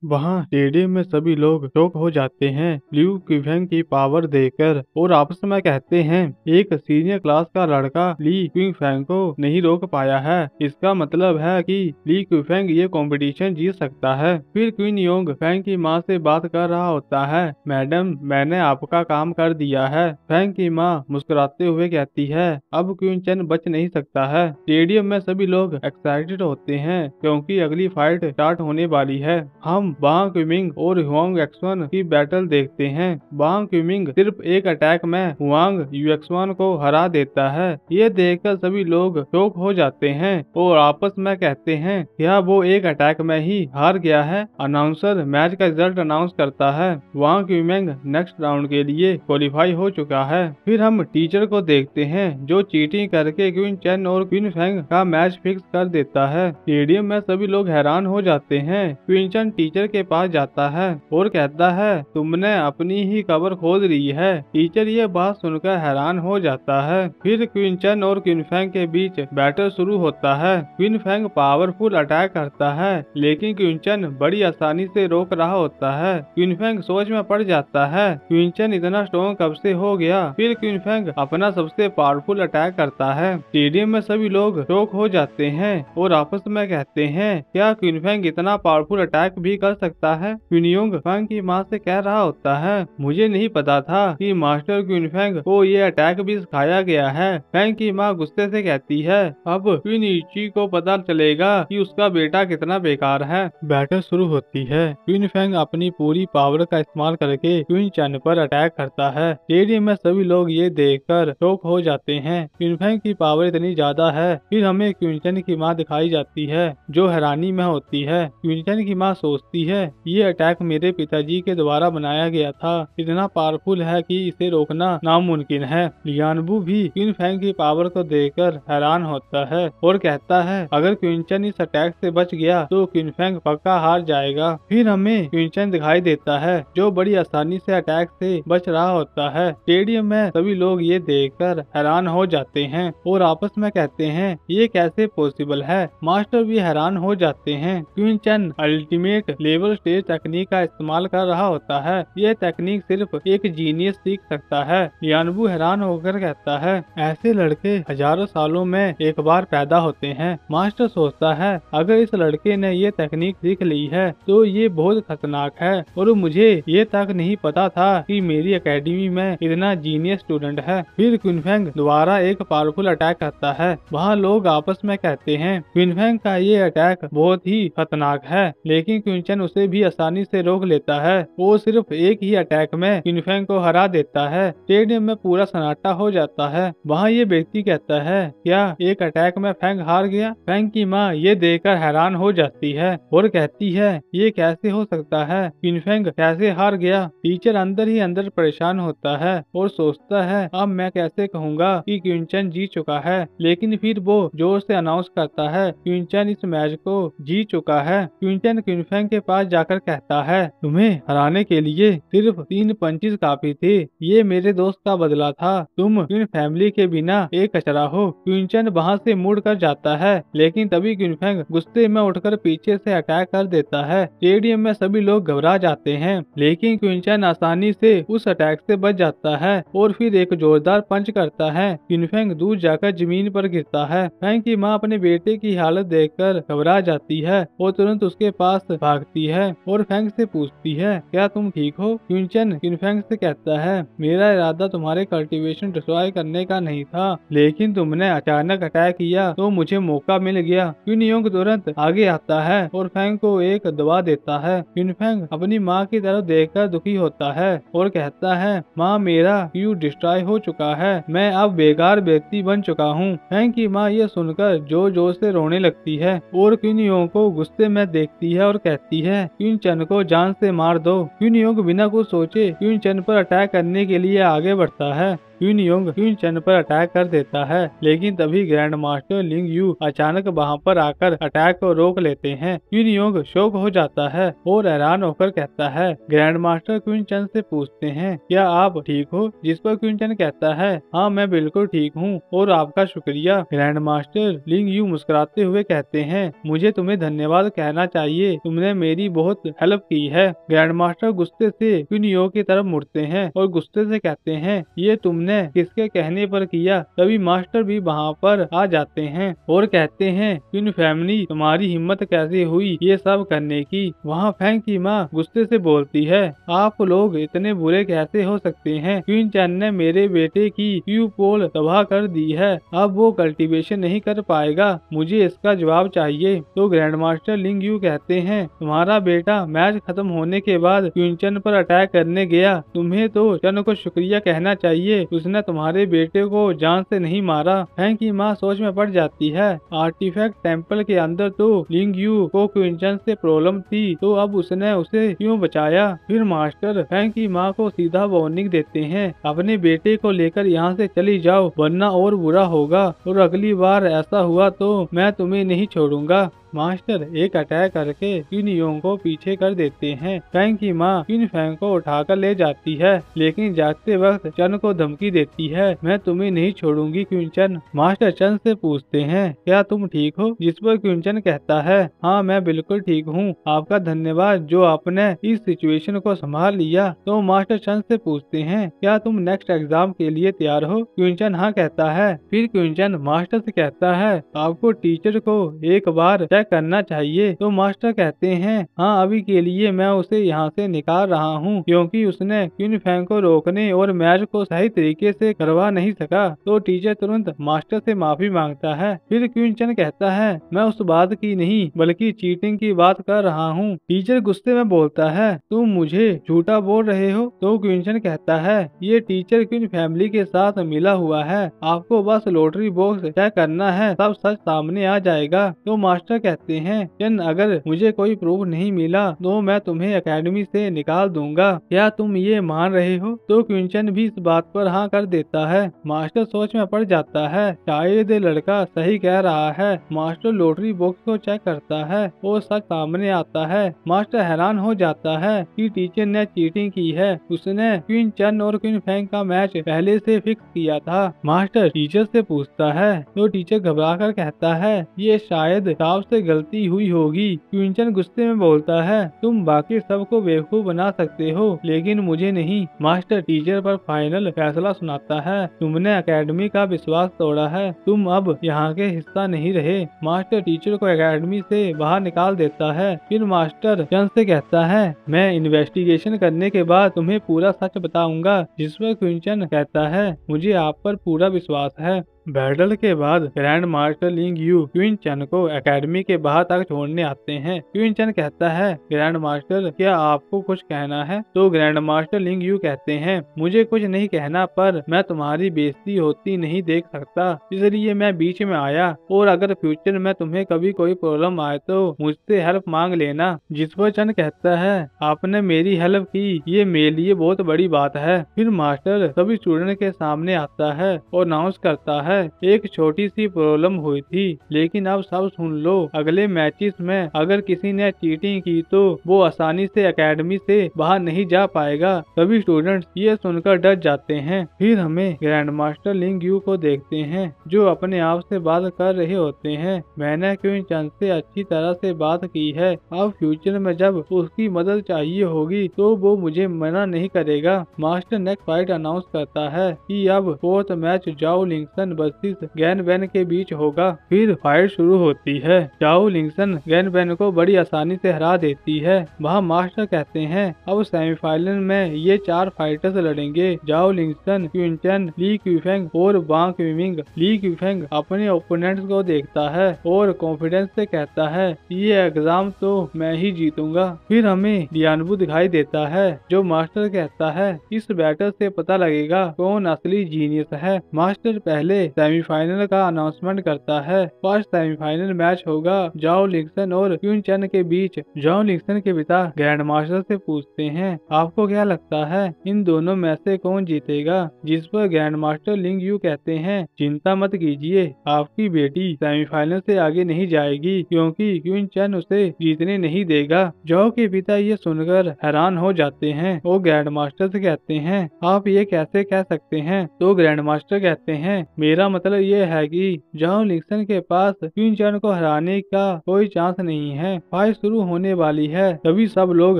वहाँ स्टेडियम में सभी लोग शॉक हो जाते हैं लिu क्विफेंग की पावर देखकर और आपस में कहते हैं एक सीनियर क्लास का लड़का ली क्विफेंग को नहीं रोक पाया है, इसका मतलब है कि ली क्विफेंग ये कंपटीशन जीत सकता है। फिर क्वीन योंग फेंग की माँ से बात कर रहा होता है, मैडम मैंने आपका काम कर दिया है। फेंग की माँ मुस्कुराते हुए कहती है अब क्वीन चेन बच नहीं सकता है। स्टेडियम में सभी लोग एक्साइटेड होते हैं क्योंकि अगली फाइट स्टार्ट होने वाली है। हम बांग क्यूमिंग और हुआंग एक्सवन की बैटल देखते हैं। बांग क्यूमिंग सिर्फ एक अटैक में हुआंग यूएक्सवन को हरा देता है। ये देखकर सभी लोग शॉक हो जाते हैं और आपस में कहते हैं क्या वो एक अटैक में ही हार गया है। अनाउंसर मैच का रिजल्ट अनाउंस करता है। वांग क्यूमिंग नेक्स्ट राउंड के लिए क्वालिफाई हो चुका है। फिर हम टीचर को देखते हैं जो चीटिंग करके क्वीन चेन और क्वीन फेंग का मैच फिक्स कर देता है। स्टेडियम में सभी लोग हैरान हो जाते हैं। क्वीन चेन टीचर के पास जाता है और कहता है तुमने अपनी ही कबर खोद ली है। टीचर ये बात सुनकर हैरान हो जाता है। फिर क्वीन चेन और क्वीन फेंग के बीच बैटल शुरू होता है। क्वीन फेंग पावरफुल अटैक करता है लेकिन क्वीन चेन बड़ी आसानी से रोक रहा होता है। क्वीन फेंग सोच में पड़ जाता है क्वीन चेन इतना स्ट्रॉन्ग कब से हो गया। फिर क्वीन फेंग अपना सबसे पावरफुल अटैक करता है। स्टेडियम में सभी लोग शॉक हो जाते हैं और आपस में कहते हैं क्या क्वीन फेंग इतना पावरफुल अटैक भी कर सकता है। क्वीन योंग फेंग की माँ से कह रहा होता है मुझे नहीं पता था कि मास्टर क्वीन फेंग को ये अटैक भी सिखाया गया है। फेंग की माँ गुस्से से कहती है अब क्वीन इची को पता चलेगा कि उसका बेटा कितना बेकार है। बैटल शुरू होती है। क्वीन फेंग अपनी पूरी पावर का इस्तेमाल करके क्वीन चेन पर अटैक करता है। स्टेडियम में सभी लोग ये देखकर शॉक हो जाते हैं। क्वीन फेंग की पावर इतनी ज्यादा है। फिर हमें क्वीन चेन की माँ दिखाई जाती है जो हैरानी में होती है। क्वीन चेन की माँ सोचती है ये अटैक मेरे पिताजी के द्वारा बनाया गया था, इतना पावरफुल है कि इसे रोकना नामुमकिन है। लियानबू भी क्वीन फेंग की पावर को देखकर हैरान होता है और कहता है अगर क्वीन चेन इस अटैक से बच गया तो क्वीन फेंग पक्का हार जाएगा। फिर हमें क्वीन चेन दिखाई देता है जो बड़ी आसानी से अटैक से बच रहा होता है। स्टेडियम में सभी लोग ये देखकर हैरान हो जाते हैं और आपस में कहते हैं ये कैसे पॉसिबल है। मास्टर भी हैरान हो जाते हैं। Queen chain ultimate level stage तकनीक का इस्तेमाल कर रहा होता है। ये तकनीक सिर्फ एक जीनियस सीख सकता है। लियानबू हैरान होकर कहता है ऐसे लड़के हजारों सालों में एक बार पैदा होते हैं। मास्टर सोचता है अगर इस लड़के ने ये तकनीक सीख ली है तो ये बहुत खतरनाक है और मुझे ये तक नहीं पता था कि मेरी एकेडमी में इतना जीनियस स्टूडेंट है। फिर क्वीन फेंग दोबारा एक पावरफुल अटैक करता है। वहाँ लोग आपस में कहते हैं क्वीन फेंग का ये अटैक बहुत ही खतरनाक है लेकिन क्वीन चेन उसे भी आसानी से रोक लेता है। वो सिर्फ एक ही अटैक में क्वीन फेंग को हरा देता है। स्टेडियम में पूरा सन्नाटा हो जाता है। वहाँ ये व्यक्ति कहता है क्या एक अटैक में फेंग हार गया। फेंग की माँ ये देखकर हैरान हो जाती है और कहती है ये कैसे हो सकता है, क्वीन फेंग कैसे हार गया। टीचर अंदर ही अंदर परेशान होता है और सोचता है अब मैं कैसे कहूँगा कि क्वीन चेन जीत चुका है। लेकिन फिर वो जोर से अनाउंस करता है क्वीन चेन इस मैच को जीत चुका है। क्वीन चेन क्वीन फेंग के पास जाकर कहता है तुम्हें हराने के लिए सिर्फ 3 पंचेस काफी थे, ये मेरे दोस्त का बदला था। तुम क्वीन फैमिली के बिना एक कचरा हो। क्वीन चेन वहाँ से मुड़ कर जाता है लेकिन तभी क्वीन फेंग गुस्से में उठकर पीछे से अटैक कर देता है। स्टेडियम में सभी लोग घबरा जाते हैं लेकिन क्वीन चेन आसानी से उस अटैक से बच जाता है और फिर एक जोरदार पंच करता है। क्वीन फेंग दूर जाकर जमीन पर गिरता है। फेंग की माँ अपने बेटे की हालत देखकर घबरा जाती है और तुरंत उसके पास भागती है और फेंग से पूछती है क्या तुम ठीक हो। क्वीन चेन क्वीन फेंग से कहता है मेरा इरादा तुम्हारे कल्टीवेशन डिस्ट्रॉय करने का नहीं था लेकिन तुमने अचानक अटैक किया तो मुझे मौका मिल गया। क्वीन योंग तुरंत आगे आता है और फेंग को एक दवा देता है। क्वीन फेंग अपनी माँ की तरफ देखकर दुखी होता है और कहता है माँ मेरा क्यू डिस्ट्रॉय हो चुका है, मैं अब बेकार व्यक्ति बन चुका हूँ। फेंग की माँ ये सुनकर जोर जोर से रोने लगती है और क्वीन योंग को गुस्से में देखती है और कहती है क्वीन चेन को जान से मार दो। क्वीन योंग बिना कुछ सोचे क्वीन चेन पर अटैक करने के लिए आगे बढ़ता है। क्वीन योंग क्वीन चन पर अटैक कर देता है, लेकिन तभी ग्रैंड मास्टर लिंग यू अचानक वहां पर आकर अटैक को रोक लेते हैं। क्वीन योंग शॉक हो जाता है और हैरान होकर कहता है। ग्रैंड मास्टर क्वीन चन से पूछते हैं, क्या आप ठीक हो? जिस पर क्वीन चन कहता है, हाँ मैं बिल्कुल ठीक हूँ और आपका शुक्रिया। ग्रैंड मास्टर लिंग यू मुस्कुराते हुए कहते हैं, मुझे तुम्हें धन्यवाद कहना चाहिए, तुमने मेरी बहुत हेल्प की है। ग्रैंड मास्टर गुस्से से क्वीन योंग की तरफ मुड़ते हैं और गुस्से से कहते हैं, ये तुमने किसके कहने पर किया? तभी मास्टर भी वहाँ पर आ जाते हैं और कहते हैं, क्वीन फैमिली तुम्हारी हिम्मत कैसे हुई ये सब करने की? वहाँ फैंग की माँ गुस्से से बोलती है, आप लोग इतने बुरे कैसे हो सकते हैं? क्वीन चैन ने मेरे बेटे की क्यू पोल तबाह कर दी है, अब वो कल्टीवेशन नहीं कर पाएगा, मुझे इसका जवाब चाहिए। तो ग्रैंड मास्टर लिंग यू कहते हैं, तुम्हारा बेटा मैच खत्म होने के बाद क्वीन चन पर अटैक करने गया, तुम्हें तो चन को शुक्रिया कहना चाहिए, उसने तुम्हारे बेटे को जान से नहीं मारा। फैंग की माँ सोच में पड़ जाती है, आर्टिफैक्ट टेम्पल के अंदर तो लिंग यू को क्वीन चन से प्रॉब्लम थी, तो अब उसने उसे क्यों बचाया? फिर मास्टर फैंग की माँ को सीधा वार्निंग देते हैं, अपने बेटे को लेकर यहाँ से चली जाओ वरना और बुरा होगा, और अगली बार ऐसा हुआ तो मैं तुम्हें नहीं छोड़ूंगा। मास्टर एक अटैक करके क्वीन योंग को पीछे कर देते हैं। फैंग की माँ क्वीन फैंग को उठाकर ले जाती है, लेकिन जाते वक्त चन को धमकी देती है, मैं तुम्हें नहीं छोड़ूंगी क्वीन चन। मास्टर चन से पूछते हैं, क्या तुम ठीक हो? जिस पर क्वीन चन कहता है, हाँ मैं बिल्कुल ठीक हूँ, आपका धन्यवाद जो आपने इस सिचुएशन को संभाल लिया। तो मास्टर चन से पूछते हैं, क्या तुम नेक्स्ट एग्जाम के लिए तैयार हो? क्वीन चन हाँ कहता है। फिर क्वीन चन मास्टर से कहता है, आपको टीचर को एक बार चेक करना चाहिए। तो मास्टर कहते हैं, हाँ अभी के लिए मैं उसे यहाँ से निकाल रहा हूँ, क्योंकि उसने क्वीन फैंग को रोकने और मैच को सही तरीके से करवा नहीं सका। तो टीचर तुरंत मास्टर से माफी मांगता है। फिर क्वीन चन कहता है, मैं उस बात की नहीं बल्कि चीटिंग की बात कर रहा हूँ। टीचर गुस्से में बोलता है, तुम मुझे झूठा बोल रहे हो? तो क्वीन चन कहता है, ये टीचर क्वीन फैमिली के साथ मिला हुआ है, आपको बस लॉटरी बॉक्स चेक करना है, सब सच सामने आ जाएगा। तो मास्टर कहते हैं, चन अगर मुझे कोई प्रूफ नहीं मिला तो मैं तुम्हें एकेडमी से निकाल दूंगा, क्या तुम ये मान रहे हो? तो क्वीन चन भी इस बात पर हाँ कर देता है। मास्टर सोच में पड़ जाता है, शायद ये लड़का सही कह रहा है। मास्टर लॉटरी बॉक्स को चेक करता है और सच सामने आता है। मास्टर हैरान हो जाता है कि टीचर ने चीटिंग की है, उसने क्वीन चन और क्वीन फैंग का मैच पहले से फिक्स किया था। मास्टर टीचर से पूछता है, तो टीचर घबरा कर कहता है, ये शायद साहब से गलती हुई होगी। क्वीन चन गुस्से में बोलता है, तुम बाकी सबको बेवकूफ बना सकते हो लेकिन मुझे नहीं। मास्टर टीचर पर फाइनल फैसला सुनाता है, तुमने एकेडमी का विश्वास तोड़ा है, तुम अब यहाँ के हिस्सा नहीं रहे। मास्टर टीचर को एकेडमी से बाहर निकाल देता है। फिर मास्टर चन से कहता है, मैं इन्वेस्टिगेशन करने के बाद तुम्हें पूरा सच बताऊंगा। जिस पर क्वीन चन कहता है, मुझे आप पर पूरा विश्वास है। बैटल के बाद ग्रैंड मास्टर लिंग यू क्वीन चन को एकेडमी के बाहर तक छोड़ने आते हैं। क्वीन चन कहता है, ग्रैंड मास्टर क्या आपको कुछ कहना है? तो ग्रैंड मास्टर लिंग यू कहते हैं, मुझे कुछ नहीं कहना, पर मैं तुम्हारी बेइज्जती होती नहीं देख सकता, इसलिए मैं बीच में आया, और अगर फ्यूचर में तुम्हें कभी कोई प्रॉब्लम आए तो मुझसे हेल्प मांग लेना। जिस पर चन कहता है, आपने मेरी हेल्प की, ये मेरे लिए बहुत बड़ी बात है। फिर मास्टर सभी स्टूडेंट के सामने आता है और अनाउंस करता है, एक छोटी सी प्रॉब्लम हुई थी, लेकिन अब सब सुन लो, अगले मैचेस में अगर किसी ने चीटिंग की तो वो आसानी से एकेडमी से बाहर नहीं जा पाएगा। सभी स्टूडेंट्स ये सुनकर डर जाते हैं। फिर हमें ग्रैंड मास्टर लिंग यू को देखते हैं जो अपने आप से बात कर रहे होते हैं, मैंने क्वीन चन से अच्छी तरह से बात की है, अब फ्यूचर में जब उसकी मदद चाहिए होगी तो वो मुझे मना नहीं करेगा। मास्टर नेक्स्ट फाइट अनाउंस करता है कि अब फोर्थ मैच जाओ लिंगसन वर्सेस गैन बैन के बीच होगा। फिर फाइट शुरू होती है। जाओ लिंगसन गैन बैन को बड़ी आसानी से हरा देती है। वहाँ मास्टर कहते हैं, अब सेमीफाइनल में ये 4 फाइटर्स लड़ेंगे, जाओ लिंगसन, क्वीन चन, ली क्यूफेंग और वांग क्विमिंग। ली क्यूफेंग अपने ओपोनेंट्स को देखता है और कॉन्फिडेंस से कहता है, ये एग्जाम तो मैं ही जीतूंगा। फिर हमें लियानबू दिखाई देता है जो मास्टर कहता है, इस बैटल से पता लगेगा कौन असली जीनियस है। मास्टर पहले सेमीफाइनल का अनाउंसमेंट करता है। फर्स्ट सेमीफाइनल मैच होगा जाओ लिंगसन और क्वीन चन के बीच। जाओ लिंगसन के पिता ग्रैंड मास्टर से पूछते हैं, आपको क्या लगता है इन दोनों में से कौन जीतेगा? जिस पर ग्रैंड मास्टर लिंग यू कहते हैं, चिंता मत कीजिए, आपकी बेटी सेमीफाइनल से आगे नहीं जाएगी क्योंकि क्वीन चन उसे जीतने नहीं देगा। जाओ के पिता ये सुनकर हैरान हो जाते हैं। वो ग्रैंड मास्टर से कहते हैं, आप ये कैसे कह सकते हैं? तो ग्रैंड मास्टर कहते हैं, मेरा मतलब ये है कि जाओ लिंगसन के पास क्वीन चन को हराने का कोई चांस नहीं है। फाइट शुरू होने वाली है तभी सब लोग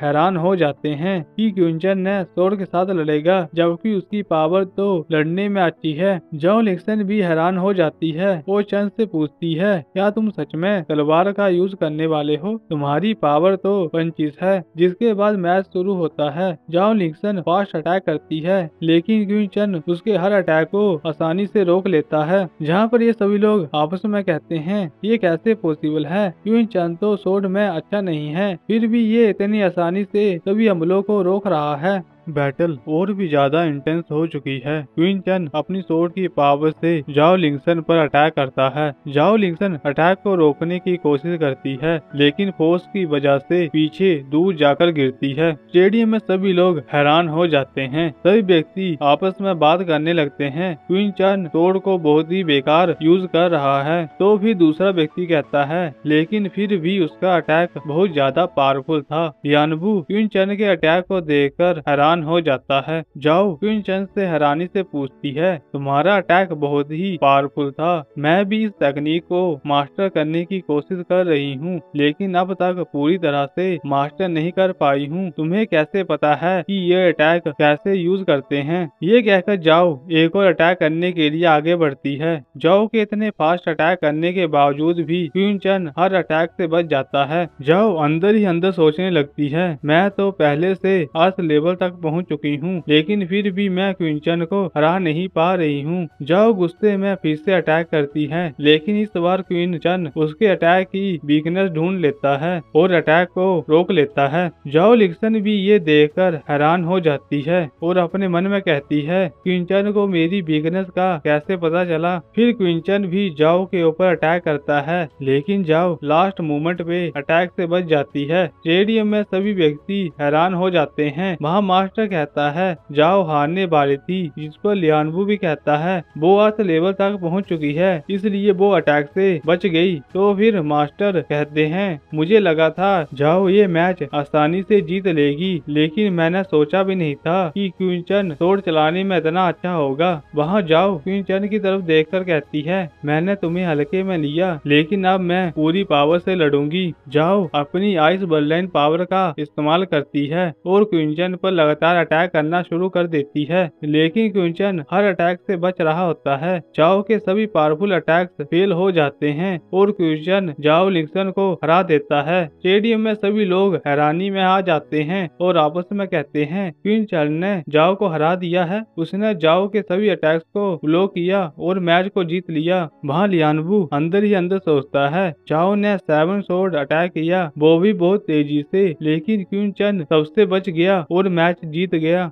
हैरान हो जाते हैं कि क्वीन चन ने सोड के साथ लड़ेगा, जबकि उसकी पावर तो लड़ने में अच्छी है। जाओ लिंगसन भी हैरान हो जाती है। वो चन से पूछती है, क्या तुम सच में तलवार का यूज करने वाले हो? तुम्हारी पावर तो पंचिस है। जिसके बाद मैच शुरू होता है। जाओ लिंगसन फास्ट अटैक करती है, लेकिन क्वीन चन उसके हर अटैक को आसानी से रोक लेता है। जहाँ पर ये सभी लोग आपस में कहते हैं, ये कैसे पॉसिबल है? क्वीन चन तो सोड में अच्छा नहीं है, फिर भी ये इतनी आसानी से सभी हमलों को रोक रहा है। बैटल और भी ज्यादा इंटेंस हो चुकी है। क्वीन चन अपनी सोड की पावर से जाओ लिंगसन पर अटैक करता है। जाओ लिंगसन अटैक को रोकने की कोशिश करती है, लेकिन फोर्स की वजह से पीछे दूर जाकर गिरती है। स्टेडियम में सभी लोग हैरान हो जाते हैं। सभी व्यक्ति आपस में बात करने लगते हैं, क्वीन चन सोड को बहुत ही बेकार यूज कर रहा है। तो फिर दूसरा व्यक्ति कहता है, लेकिन फिर भी उसका अटैक बहुत ज्यादा पावरफुल था। यानबू क्वीन चन के अटैक को देखकर हैरान हो जाता है। जाओ क्वीन चन से हैरानी से पूछती है, तुम्हारा अटैक बहुत ही पावरफुल था। मैं भी इस तकनीक को मास्टर करने की कोशिश कर रही हूँ, लेकिन अब तक पूरी तरह से मास्टर नहीं कर पाई हूँ। तुम्हें कैसे पता है कि ये अटैक कैसे यूज करते हैं? ये कहकर जाओ एक और अटैक करने के लिए आगे बढ़ती है। जाओ के इतने फास्ट अटैक करने के बावजूद भी क्वीन चन हर अटैक से बच जाता है। जाओ अंदर ही अंदर सोचने लगती है, मैं तो पहले से अर्थ लेवल तक पहुंच चुकी हूँ, लेकिन फिर भी मैं क्वीन चन को हरा नहीं पा रही हूँ। जाओ गुस्से में फिर से अटैक करती है, लेकिन इस बार क्वीन चन उसके अटैक की वीकनेस ढूंढ लेता है और अटैक को रोक लेता है। जाओ लिंगसन भी ये देखकर हैरान हो जाती है और अपने मन में कहती है, क्वीन चन को मेरी वीकनेस का कैसे पता चला? फिर क्वीन चन भी जाओ के ऊपर अटैक करता है, लेकिन जाओ लास्ट मोमेंट पे अटैक से बच जाती है। स्टेडियम में सभी व्यक्ति हैरान हो जाते हैं। वहाँ मास्टर कहता है, जाओ हारने वाली थी, जिस पर लियानबू भी कहता है, वो अर्थ लेवल तक पहुंच चुकी है, इसलिए वो अटैक से बच गई। तो फिर मास्टर कहते हैं, मुझे लगा था जाओ ये मैच आसानी से जीत लेगी, लेकिन मैंने सोचा भी नहीं था कि क्वीन चन सोड चलाने में इतना अच्छा होगा। वहाँ जाओ क्वीन चन की तरफ देखकर कहती है, मैंने तुम्हें हल्के में लिया, लेकिन अब मैं पूरी पावर से लड़ूंगी। जाओ अपनी आइस बर्लाइन पावर का इस्तेमाल करती है और क्वीन चन पर लगातार अटैक करना शुरू कर देती है, लेकिन क्वीन चन हर अटैक से बच रहा होता है। जाओ के सभी पावरफुल अटैक्स फेल हो जाते हैं और क्वीन चन जाओ लिंगसन को हरा देता है। स्टेडियम में सभी लोग हैरानी में आ जाते हैं और आपस में कहते हैं, क्वीन चन ने जाओ को हरा दिया है, उसने जाओ के सभी अटैक्स को ब्लॉक किया और मैच को जीत लिया। वहाँ लियानबू अंदर ही अंदर सोचता है, जाओ ने 7 सोड अटैक किया, वो भी बहुत तेजी से, लेकिन क्वीन चन सबसे बच गया और मैच जीत गया।